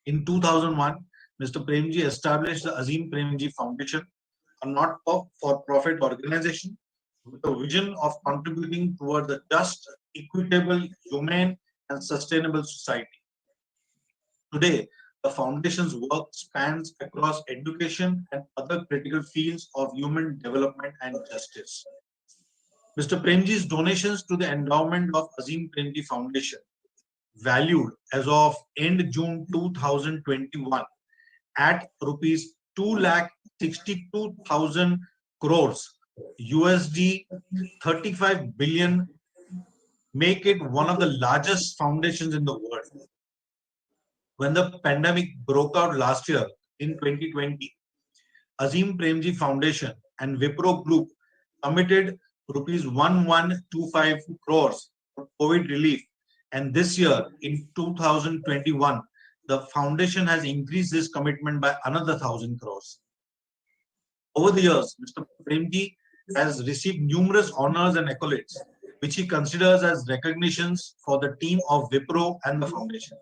In 2001, Mr. Premji established the Azim Premji Foundation, a not-for-profit organization with a vision of contributing toward the just, equitable, humane, and sustainable society. Today, the foundation's work spans across education and other critical fields of human development and justice. Mr. Premji's donations to the endowment of Azim Premji Foundation, valued as of end June 2021 at rupees 2,62,000 crores, USD 35 billion, make it one of the largest foundations in the world. When the pandemic broke out last year in 2020, Azim Premji Foundation and Wipro Group committed rupees 1125 crores for COVID relief. And this year, in 2021, the foundation has increased this commitment by another 1,000 crores. Over the years, Mr. Premji has received numerous honors and accolades, which he considers as recognitions for the team of Wipro and the foundation.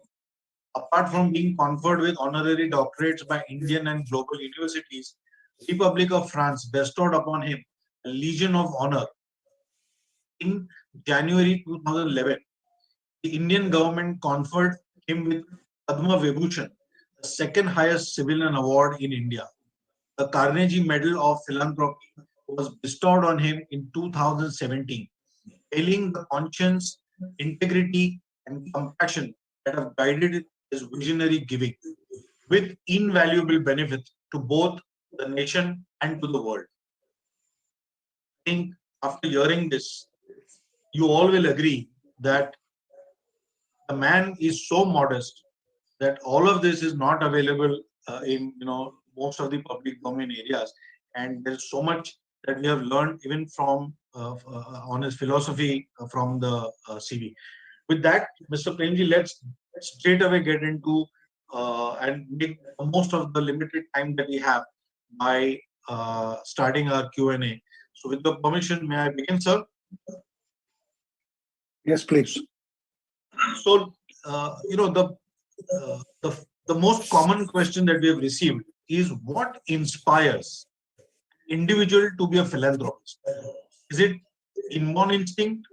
Apart from being conferred with honorary doctorates by Indian and global universities, the Republic of France bestowed upon him a Legion of Honor. In January 2011, the Indian government conferred him with Padma Vibhushan, the second highest civilian award in India. The Carnegie Medal of Philanthropy was bestowed on him in 2017, hailing the conscience, integrity, and compassion that have guided his visionary giving, with invaluable benefit to both the nation and to the world. I think after hearing this, you all will agree that the man is so modest that all of this is not available in most of the public domain areas, and there's so much that we have learned even from on his philosophy from the CV. With that, Mr. Premji, let's straight away get into and make the most of the limited time that we have by starting our Q&A. So with the permission, may I begin, sir? Yes, please. So, the most common question that we have received is, what inspires individual to be a philanthropist? Is it inborn instinct?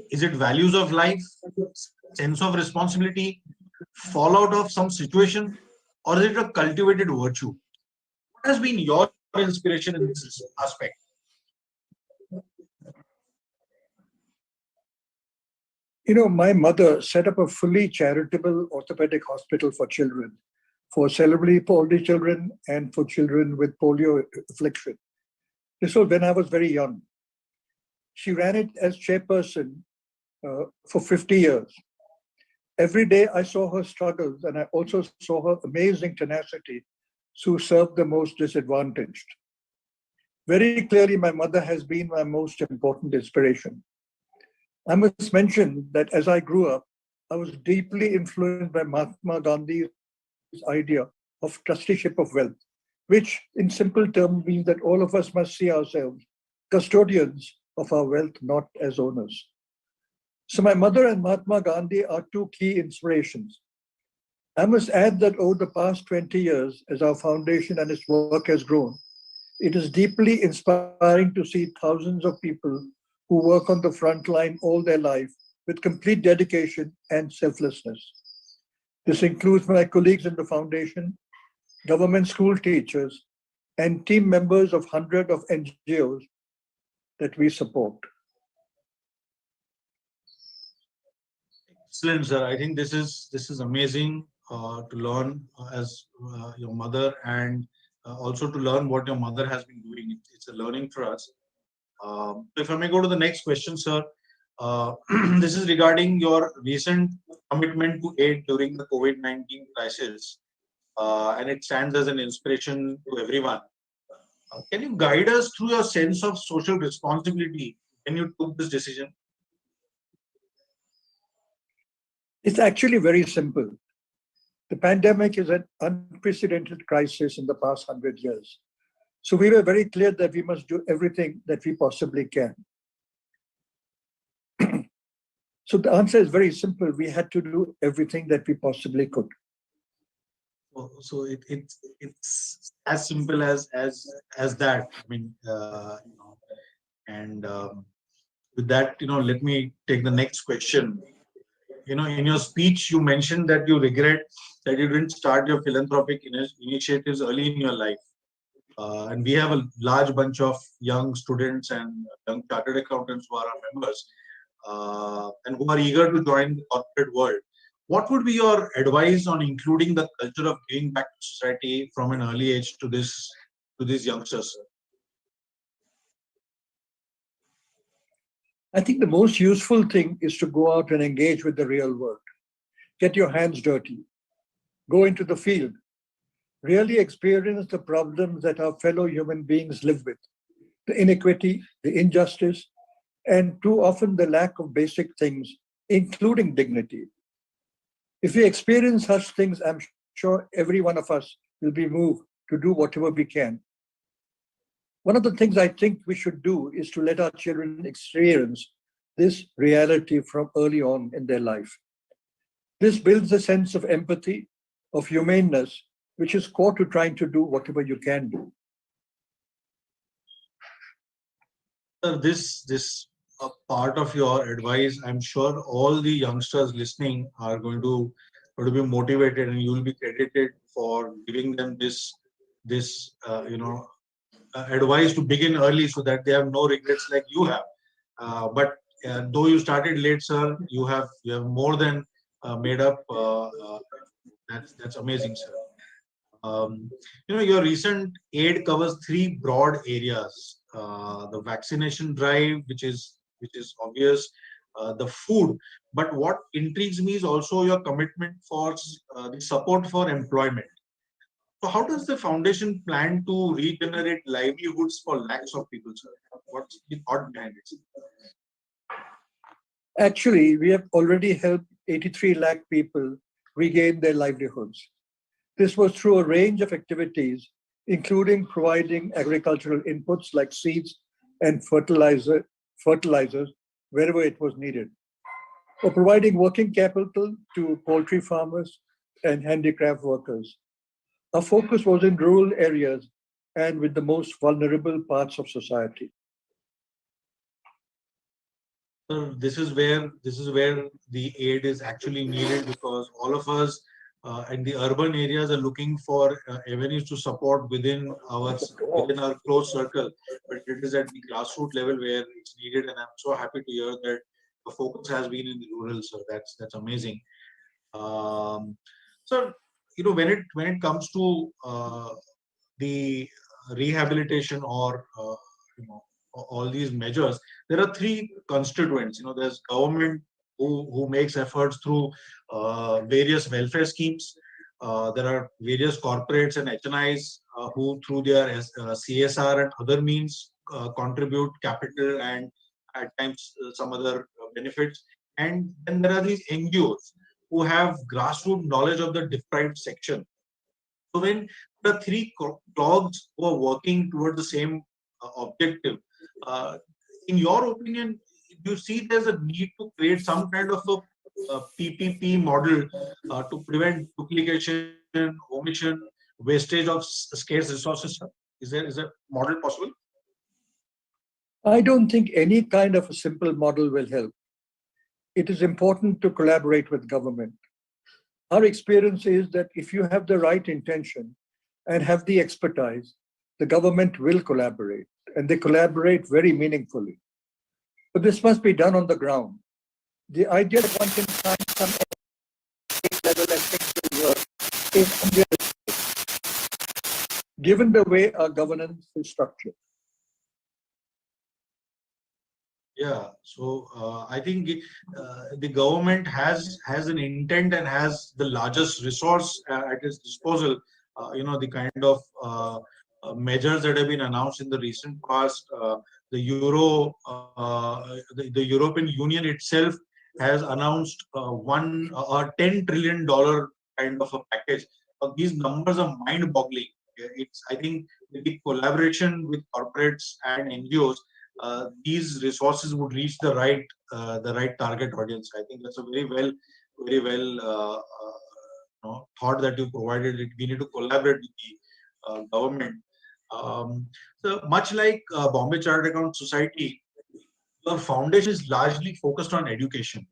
Is it values of life, sense of responsibility, fallout of some situation, or is it a cultivated virtue? What has been your inspiration in this aspect? My mother set up a fully charitable orthopedic hospital for children, for cerebrally palsy children and for children with polio affliction. This was when I was very young. She ran it as chairperson for 50 years. Every day I saw her struggles, and I also saw her amazing tenacity to serve the most disadvantaged. Very clearly, my mother has been my most important inspiration. I must mention that as I grew up, I was deeply influenced by Mahatma Gandhi's idea of trusteeship of wealth, which in simple terms means that all of us must see ourselves custodians of our wealth, not as owners. So my mother and Mahatma Gandhi are two key inspirations. I must add that over the past 20 years, as our foundation and its work has grown, it is deeply inspiring to see thousands of people who work on the front line all their life with complete dedication and selflessness. This includes my colleagues in the foundation, government school teachers, and team members of hundreds of NGOs that we support. Excellent, sir. I think this is amazing to learn as your mother, and also to learn what your mother has been doing. It's a learning for us. If I may go to the next question, sir. This is regarding your recent commitment to aid during the COVID-19 crisis, and it stands as an inspiration to everyone. Can you guide us through your sense of social responsibility when you took this decision? It's actually very simple. The pandemic is an unprecedented crisis in the past 100 years. So we were very clear that we must do everything that we possibly can. So the answer is very simple. We had to do everything that we possibly could. It's as simple as that. I mean, and with that, let me take the next question. In your speech, you mentioned that you regret that you didn't start your philanthropic initiatives early in your life. And we have a large bunch of young students and young chartered accountants who are our members and who are eager to join the corporate world. What would be your advice on including the culture of giving back to society from an early age to these youngsters? I think the most useful thing is to go out and engage with the real world. Get your hands dirty. Go into the field. Really experience the problems that our fellow human beings live with. The inequity, the injustice, and too often the lack of basic things, including dignity. If we experience such things, I'm sure every one of us will be moved to do whatever we can. One of the things I think we should do is to let our children experience this reality from early on in their life. This builds a sense of empathy, of humaneness, which is core to trying to do whatever you can do. This part of your advice, I'm sure all the youngsters listening are going to be motivated, and you will be credited for giving them this advice to begin early so that they have no regrets like you have. But though you started late, sir, you have more than made up. That's amazing, sir. Your recent aid covers three broad areas: the vaccination drive, which is obvious, the food. But what intrigues me is also your commitment for the support for employment. So, how does the foundation plan to regenerate livelihoods for lakhs of people, sir? What's the thought behind it? Actually, we have already helped 83 lakh people regain their livelihoods. This was through a range of activities, including providing agricultural inputs like seeds and fertilizers wherever it was needed, or providing working capital to poultry farmers and handicraft workers. Our focus was in rural areas and with the most vulnerable parts of society. This is where the aid is actually needed, because all of us in the urban areas are looking for avenues to support within our close circle, but it is at the grassroots level where it's needed. And I'm so happy to hear that the focus has been in the rural. So that's amazing. So when it comes to the rehabilitation or all these measures, there are three constituents. There's government who makes efforts through various welfare schemes. There are various corporates and HNIs who, through their CSR and other means, contribute capital and at times some other benefits. And then there are these NGOs who have grassroots knowledge of the deprived section. So when the three clogs who are working toward the same objective, in your opinion, do you see there's a need to create some kind of a PPP model to prevent duplication, omission, wastage of scarce resources? Is there model possible? I don't think any kind of a simple model will help. It is important to collaborate with government. Our experience is that if you have the right intention and have the expertise, the government will collaborate, and they collaborate very meaningfully. But this must be done on the ground. The idea that one can find some state level and things will work is unrealistic, given the way our governance is structured. Yeah, so I think the government has an intent and has the largest resource at its disposal. The kind of measures that have been announced in the recent past. The European Union itself has announced $10 trillion kind of a package. These numbers are mind-boggling. I think the collaboration with corporates and NGOs, these resources would reach the right target audience. I think that's a very well thought that you provided it. We need to collaborate with the government. So much like Bombay Chartered Accountants Society, your foundation is largely focused on education.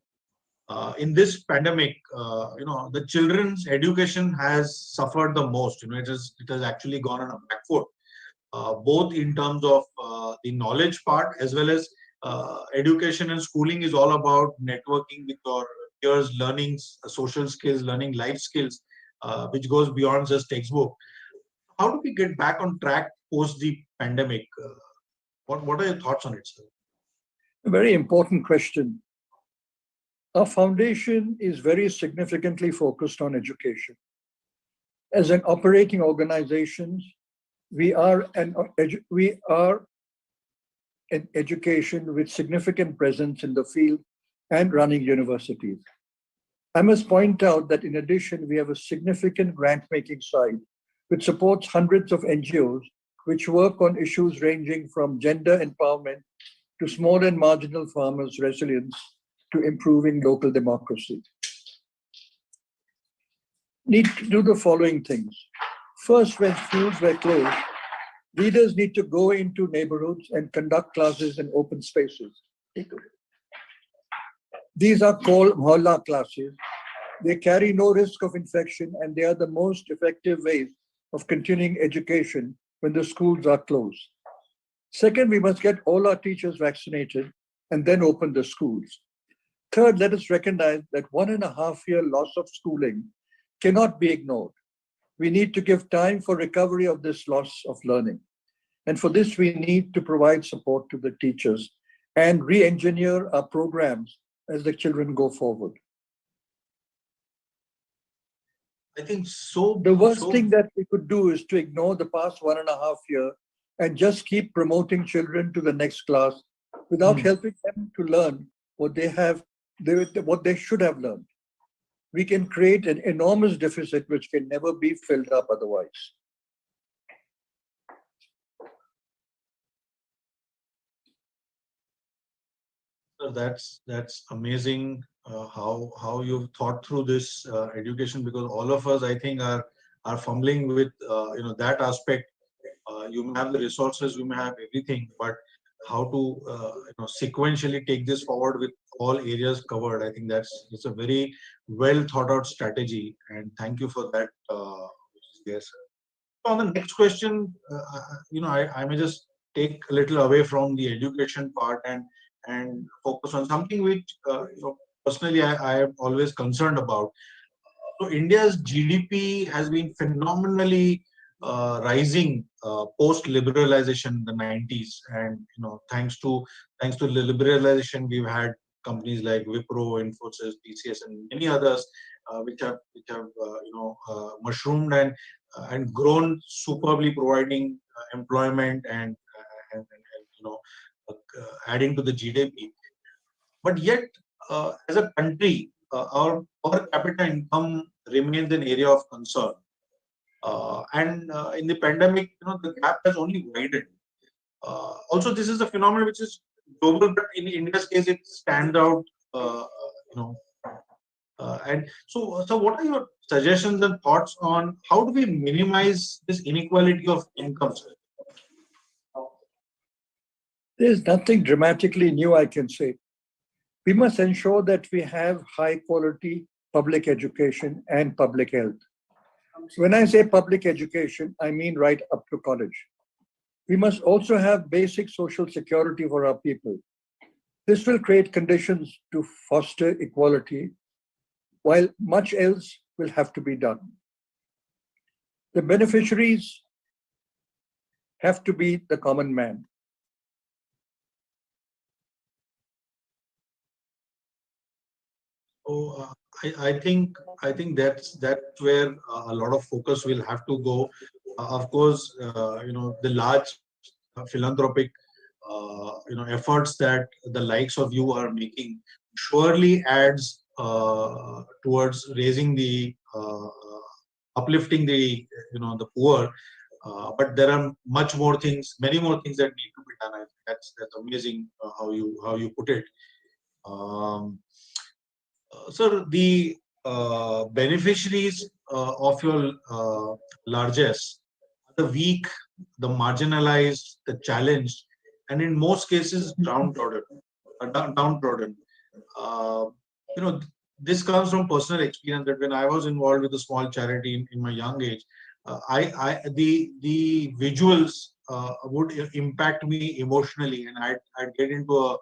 In this pandemic, the children's education has suffered the most. It has actually gone on a back foot, both in terms of the knowledge part, as well as education and schooling is all about networking with your peers, learning social skills, learning life skills, which goes beyond just textbook. How do we get back on track post the pandemic? What are your thoughts on it, sir? A very important question. Our foundation is very significantly focused on education. As an operating organization, we are an education with significant presence in the field and running universities. I must point out that in addition, we have a significant grant-making side, which supports hundreds of NGOs which work on issues ranging from gender empowerment to small and marginal farmers' resilience to improving local democracy. Need to do the following things. First, when schools were closed, leaders need to go into neighborhoods and conduct classes in open spaces. These are called mohalla classes. They carry no risk of infection, and they are the most effective ways of continuing education when the schools are closed. Second, we must get all our teachers vaccinated and then open the schools. Third, let us recognize that 1.5-year loss of schooling cannot be ignored. We need to give time for recovery of this loss of learning. And for this, we need to provide support to the teachers and re-engineer our programs as the children go forward. I think so. The worst thing that we could do is to ignore the past 1.5 years and just keep promoting children to the next class without helping them to learn what they should have learned. We can create an enormous deficit which can never be filled up otherwise. So that's amazing how you've thought through this education, because all of us, I think, are fumbling with that aspect. You may have the resources, you may have everything, but how to sequentially take this forward with all areas covered. I think it's a very well thought out strategy, and thank you for that. Yes. On the next question, I may just take a little away from the education part and focus on something which personally I am always concerned about. So India's GDP has been phenomenally rising post liberalization in the 90s, and thanks to the liberalization, we've had companies like Wipro, Infosys, TCS, and many others which have mushroomed and grown superbly, providing employment and adding to the GDP. But yet, as a country, our per capita income remains an area of concern. And in the pandemic, the gap has only widened. Also, this is a phenomenon which is global, but in India's case, it stands out. And so, what are your suggestions and thoughts on how do we minimize this inequality of income? There's nothing dramatically new I can say. We must ensure that we have high quality public education and public health. When I say public education, I mean right up to college. We must also have basic social security for our people. This will create conditions to foster equality, while much else will have to be done. The beneficiaries have to be the common man. So I think that's where a lot of focus will have to go. Of course, the large philanthropic efforts that the likes of you are making surely adds towards raising the uplifting the the poor. But there are many more things that need to be done. I think that's amazing how you put it. Sir, the beneficiaries of your largesse are the weak, the marginalized, the challenged, and in most cases downtrodden. Downtrodden. Uh, you know, this comes from personal experience that when I was involved with a small charity in my young age, the visuals would impact me emotionally, and I'd get into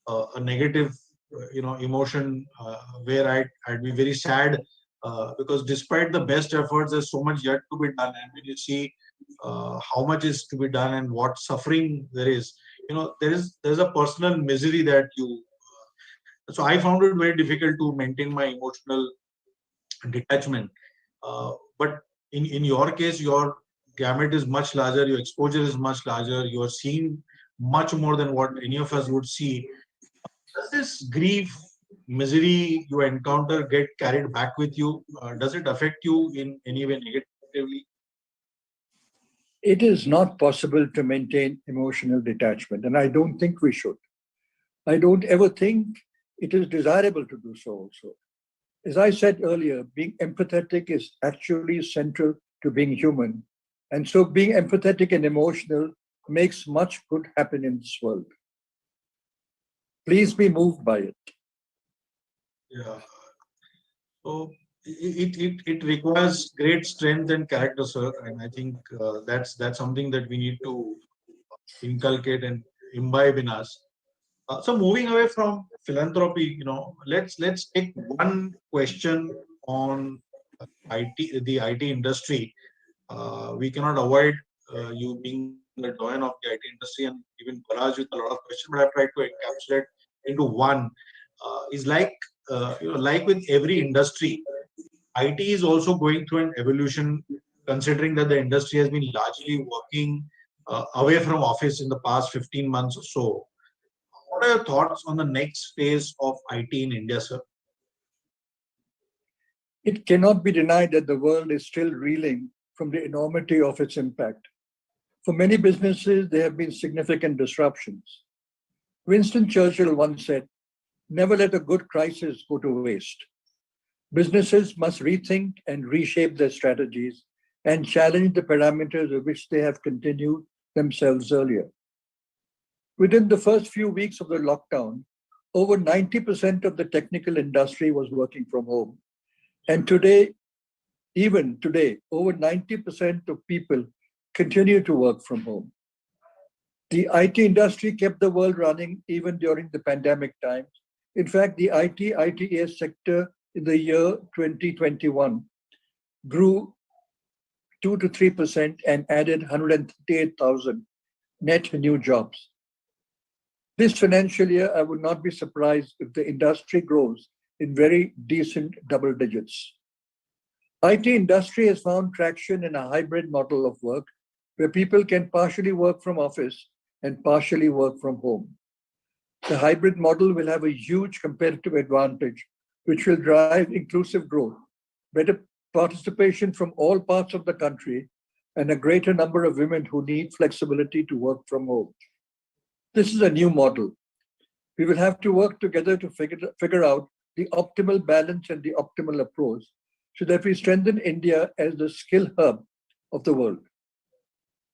a negative, emotion where I'd be very sad because despite the best efforts, there's so much yet to be done, and when you see how much is to be done and what suffering there is, there's a personal misery that you. So I found it very difficult to maintain my emotional detachment. But in your case, your gamut is much larger, your exposure is much larger, you are seeing much more than what any of us would see. Does this grief, misery you encounter get carried back with you? Does it affect you in any way negatively? It is not possible to maintain emotional detachment, and I don't think we should. I don't ever think it is desirable to do so also. As I said earlier, being empathetic is actually central to being human. And so being empathetic and emotional makes much good happen in this world. Please be moved by it. Yeah. So it requires great strength and character, sir, and I think that's something that we need to inculcate and imbibe in us. So moving away from philanthropy, let's take one question on the IT industry. We cannot avoid you being the doyen of the IT industry and even barrage with a lot of questions, but I've tried to encapsulate into one. Is like like with every industry, IT is also going through an evolution, considering that the industry has been largely working away from office in the past 15 months or so. What are your thoughts on the next phase of IT in India, sir? It cannot be denied that the world is still reeling from the enormity of its impact. For many businesses, there have been significant disruptions. Winston Churchill once said, "Never let a good crisis go to waste." Businesses must rethink and reshape their strategies and challenge the parameters of which they have continued themselves earlier. Within the first few weeks of the lockdown, over 90% of the technical industry was working from home. And today, even today, over 90% of people continue to work from home. The IT industry kept the world running even during the pandemic times. In fact, the ITES sector in the year 2021 grew 2 to 3% and added 138,000 net new jobs. This financial year, I would not be surprised if the industry grows in very decent double digits. IT industry has found traction in a hybrid model of work where people can partially work from office and partially work from home. The hybrid model will have a huge competitive advantage, which will drive inclusive growth, better participation from all parts of the country, and a greater number of women who need flexibility to work from home. This is a new model. We will have to work together to figure out the optimal balance and the optimal approach so that we strengthen India as the skill hub of the world.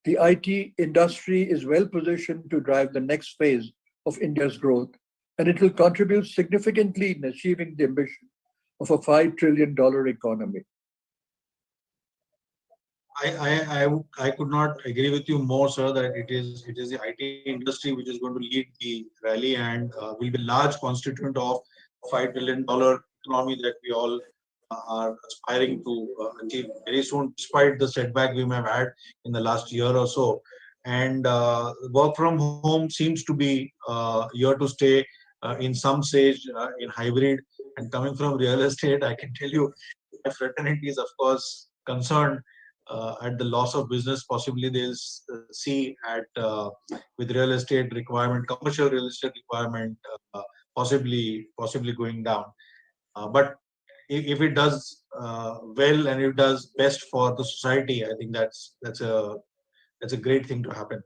The IT industry is well positioned to drive the next phase of India's growth, and it will contribute significantly in achieving the ambition of a $5 trillion economy. I could not agree with you more, sir, that it is the IT industry which is going to lead the rally and will be a large constituent of $5 trillion economy that we all are aspiring to achieve very soon, despite the setback we may have had in the last year or so. And work from home seems to be here to stay in some stage in hybrid. And coming from real estate, I can tell you, my fraternity is of course concerned at the loss of business possibly they'll see at with real estate requirement, commercial real estate requirement possibly going down. But if it does well and it does best for the society, I think that's a great thing to happen.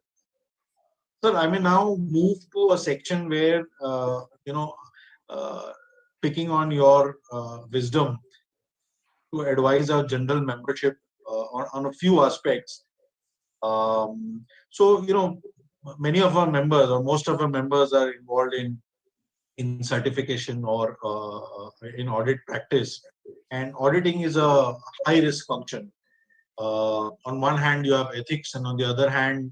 Sir, I may now move to a section where uh, picking on your wisdom. to advise our general membership on a few aspects. So, many of our members or most of our members are involved in certification or in audit practice. And auditing is a high risk function. On one hand, you have ethics, and on the other hand,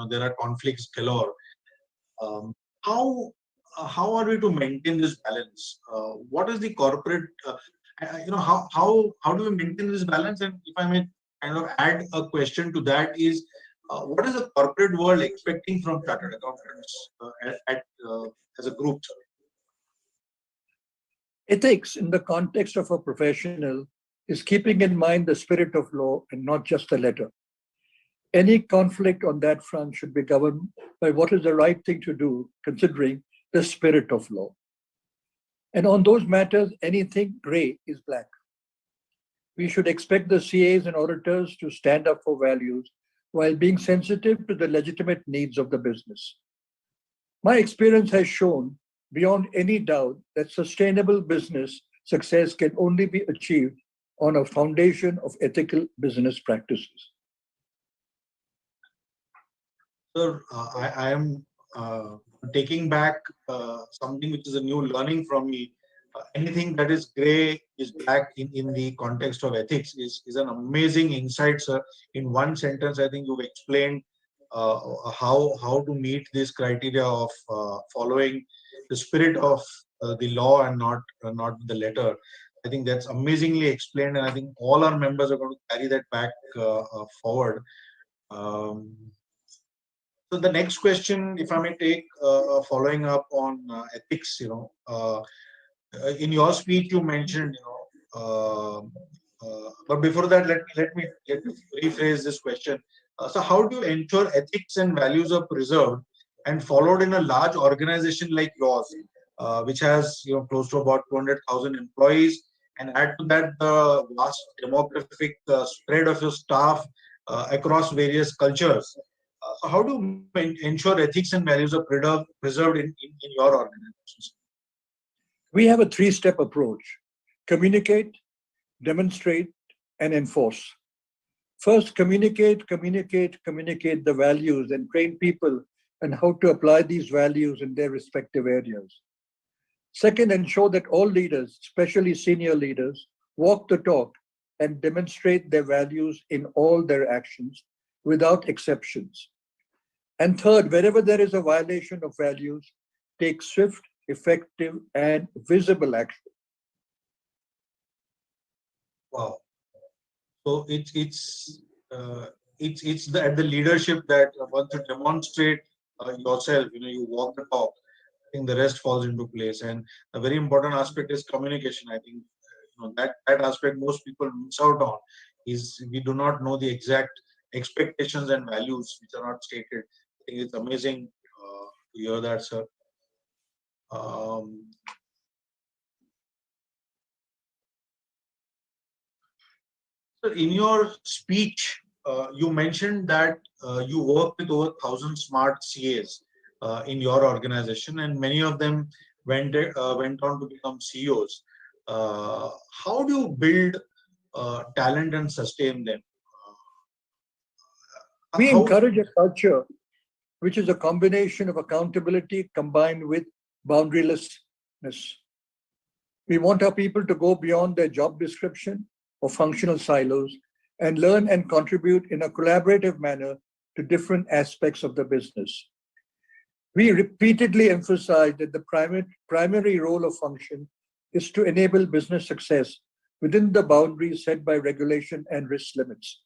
there are conflicts galore. Um, how how are we to maintain this balance? What is the corporate? How do we maintain this balance? And if I may kind of add a question to that is, what is the corporate world expecting from chartered accountants as a group? Ethics, in the context of a professional, is keeping in mind the spirit of law and not just the letter. Any conflict on that front should be governed by what is the right thing to do, considering the spirit of law. And on those matters, anything gray is black. We should expect the CAs and auditors to stand up for values while being sensitive to the legitimate needs of the business. My experience has shown beyond any doubt that sustainable business success can only be achieved on a foundation of ethical business practices. Sir, I am taking back something which is a new learning from me. Anything that is gray is black in the context of ethics is an amazing insight, sir. In one sentence, I think you've explained how to meet this criteria of following the spirit of the law and not the letter. I think that's amazingly explained, and I think all our members are going to carry that back forward. So the next question, if I may take, following up on ethics, in your speech you mentioned, but before that, let me rephrase this question. So how do you ensure ethics and values are preserved and followed in a large organization like yours, which has close to about 200,000 employees, and add to that the vast demographic spread of your staff across various cultures? So how do you ensure ethics and values are preserved in your organizations? We have a three-step approach: communicate, demonstrate, and enforce. First, communicate the values and train people on how to apply these values in their respective areas. Second, ensure that all leaders, especially senior leaders, walk the talk and demonstrate their values in all their actions without exceptions. And third, wherever there is a violation of values, take swift, effective, and visible action. Wow. So at the leadership that once you demonstrate yourself, you walk the talk. I think the rest falls into place. And a very important aspect is communication. I think that aspect most people miss out on is we do not know the exact expectations and values which are not stated. I think it's amazing to hear that, sir. So in your speech, you mentioned that you work with over 1,000 smart CAs in your organization, and many of them went on to become CEOs. How do you build talent and sustain them? We encourage a culture which is a combination of accountability combined with boundarylessness. We want our people to go beyond their job description or functional silos and learn and contribute in a collaborative manner to different aspects of the business. We repeatedly emphasize that the primary role of function is to enable business success within the boundaries set by regulation and risk limits.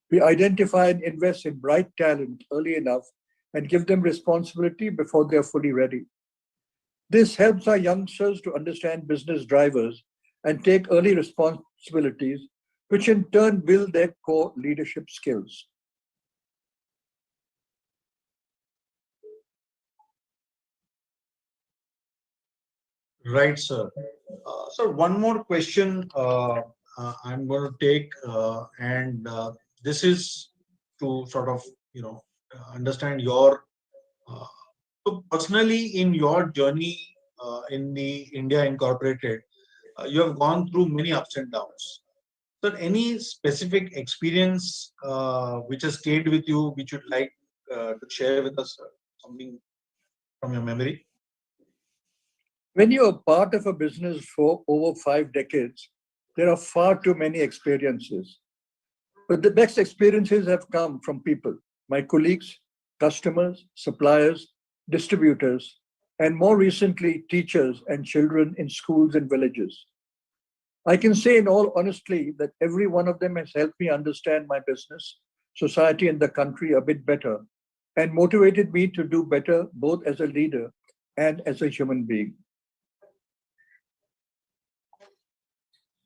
We identify and invest in bright talent early enough and give them responsibility before they are fully ready. This helps our youngsters to understand business drivers and take early responsibilities, which in turn build their core leadership skills. Right, sir. So one more question I'm going to take, and this is to sort of understand your so personally in your journey in the India Incorporated. You have gone through many ups and downs. So any specific experience which has stayed with you, which you'd like to share with us, something from your memory? When you're part of a business for over 5 decades, there are far too many experiences. But the best experiences have come from people, my colleagues, customers, suppliers, distributors, and more recently, teachers and children in schools and villages. I can say in all honesty that every one of them has helped me understand my business, society, and the country a bit better and motivated me to do better both as a leader and as a human being.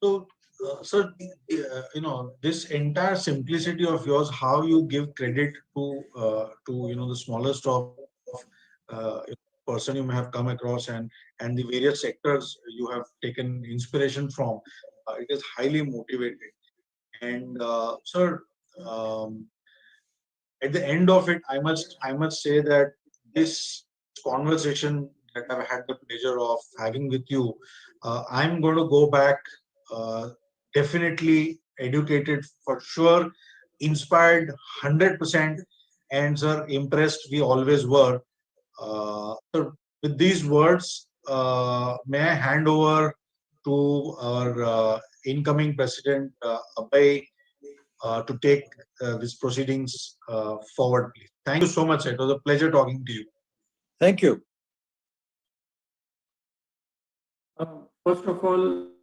So, sir, this entire simplicity of yours, how you give credit to the smallest of person you may have come across, and the various sectors you have taken inspiration from, it is highly motivating. And sir, um, at the end of it, I must say that this conversation that I've had the pleasure of having with you, I'm going to go back uh, definitely educated for sure, inspired 100%, and sir, impressed we always were. So with these words, may I hand over to our incoming president, Abhay, to take these proceedings forward, please. Thank you so much, sir. It was a pleasure talking to you. Thank you. First of all,